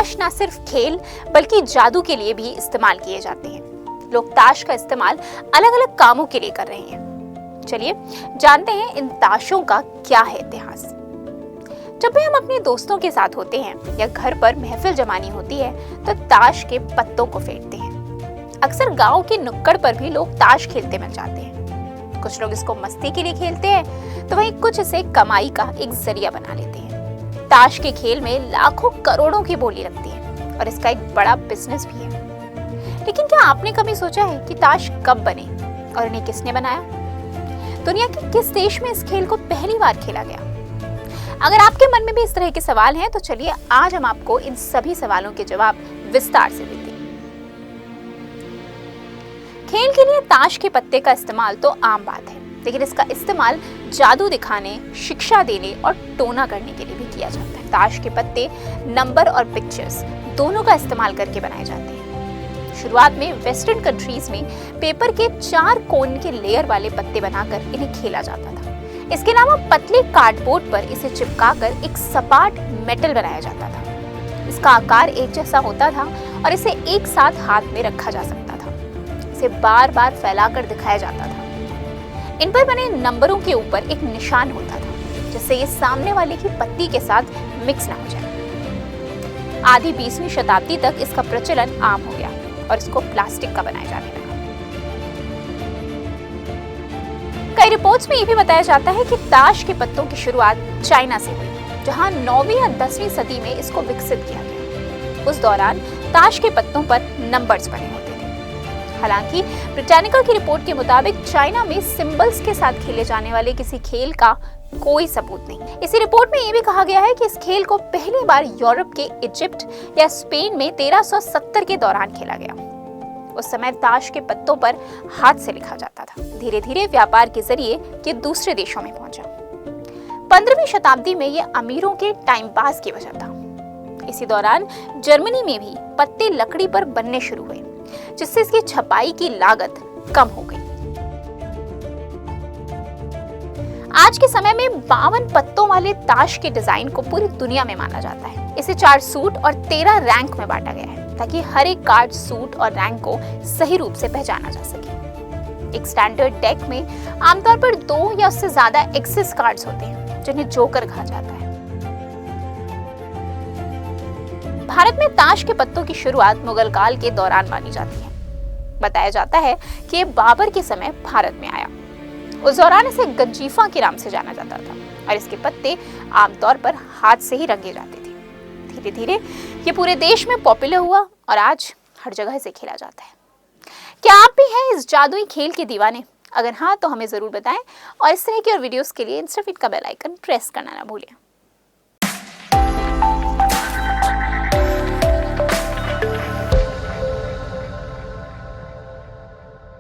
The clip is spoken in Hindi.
ताश ना सिर्फ खेल बल्कि जादू के लिए भी इस्तेमाल किए जाते हैं। लोग ताश का इस्तेमाल अलग अलग कामों के लिए कर रहे हैं। चलिए जानते हैं इन ताशों का क्या है इतिहास। जब भी हम अपने दोस्तों के साथ होते हैं या घर पर महफिल जमानी होती है तो ताश के पत्तों को फेंटते हैं। अक्सर गांव के नुक्कड़ पर भी लोग ताश खेलते मिल जाते हैं। कुछ लोग इसको मस्ती के लिए खेलते हैं तो वहीं कुछ इसे कमाई का एक जरिया बना लेते हैं। ताश के खेल में लाखों करोड़ों की बोली लगती है और इसका एक बड़ा बिजनेस भी है। लेकिन क्या आपने कभी सोचा है कि ताश कब बने और इन्हें किसने बनाया? दुनिया के किस देश में इस खेल को पहली बार खेला गया? अगर आपके मन में भी इस तरह के सवाल हैं तो चलिए आज हम आपको इन सभी सवालों के जवाब विस्तार से देते हैं। खेल के लिए ताश के पत्ते का इस्तेमाल तो आम बात है, लेकिन इसका इस्तेमाल जादू दिखाने, शिक्षा देने और टोना करने के लिए भी किया जाता है। ताश के पत्ते नंबर और पिक्चर्स दोनों का इस्तेमाल करके बनाए जाते हैं। शुरुआत में वेस्टर्न कंट्रीज में पेपर के 4 कोन के लेयर वाले पत्ते बनाकर इन्हें खेला जाता था। इसके अलावा पतले कार्डबोर्ड पर इसे चिपकाकर एक सपाट मेटल बनाया जाता था। इसका आकार एक जैसा होता था और इसे एक साथ हाथ में रखा जा सकता था। इसे बार बार फैलाकर दिखाया जाता था। इन पर बने नंबरों के ऊपर एक निशान होता था जिससे ये सामने वाले की पत्ती के साथ मिक्स ना हो जाए। आधी 20वीं शताब्दी तक इसका प्रचलन आम हो गया और इसको प्लास्टिक का बनाया जाने लगा। कई रिपोर्ट्स में ये भी बताया जाता है कि ताश के पत्तों की शुरुआत चाइना से हुई, जहां 9वीं या 10वीं सदी में इसको विकसित किया गया। उस दौरान ताश के पत्तों पर नंबर्स बने होते थे। हालांकि ब्रिटानिका की रिपोर्ट के मुताबिक चाइना में सिंबल्स के साथ खेले जाने वाले किसी खेल का कोई सबूत नहीं। इसी रिपोर्ट में ये भी कहा गया है कि इस खेल को पहली बार यूरोप के इजिप्ट या स्पेन में 1370 के दौरान खेला गया। उस समय ताश के पत्तों पर हाथ से लिखा जाता था। धीरे धीरे व्यापार के जरिए ये दूसरे देशों में पहुंचा। 15वीं शताब्दी में ये अमीरों के टाइम पास की वजह था। इसी दौरान जर्मनी में भी पत्ते लकड़ी पर बनने शुरू हुए, जिससे इसकी छपाई की लागत कम हो गई। आज के समय में 52 पत्तों वाले ताश के डिजाइन को पूरी दुनिया में माना जाता है। इसे 4 सूट और 13 रैंक में बांटा गया है ताकि हर एक कार्ड सूट और रैंक को सही रूप से पहचाना जा सके। एक स्टैंडर्ड डेक में आमतौर पर 2 या उससे ज्यादा एक्सेस कार्ड्स होते हैं जिन्हें जोकर कहा जाता है। भारत में ताश के पत्तों की शुरुआत मुगल काल के दौरान मानी जाती है। बताया जाता है कि ये बाबर के समय भारत में आया। उस दौरान इसे गंजीफा के नाम से जाना जाता था और इसके पत्ते आमतौर पर हाथ से ही रंगे जाते थे। धीरे धीरे ये पूरे देश में पॉपुलर हुआ और आज हर जगह इसे खेला जाता है। क्या आप भी हैं इस जादुई खेल के दीवाने? अगर हाँ तो हमें जरूर बताएं और इस तरह की और वीडियोस के लिए इंस्टाफीड का बेल आइकन प्रेस करना ना भूलें।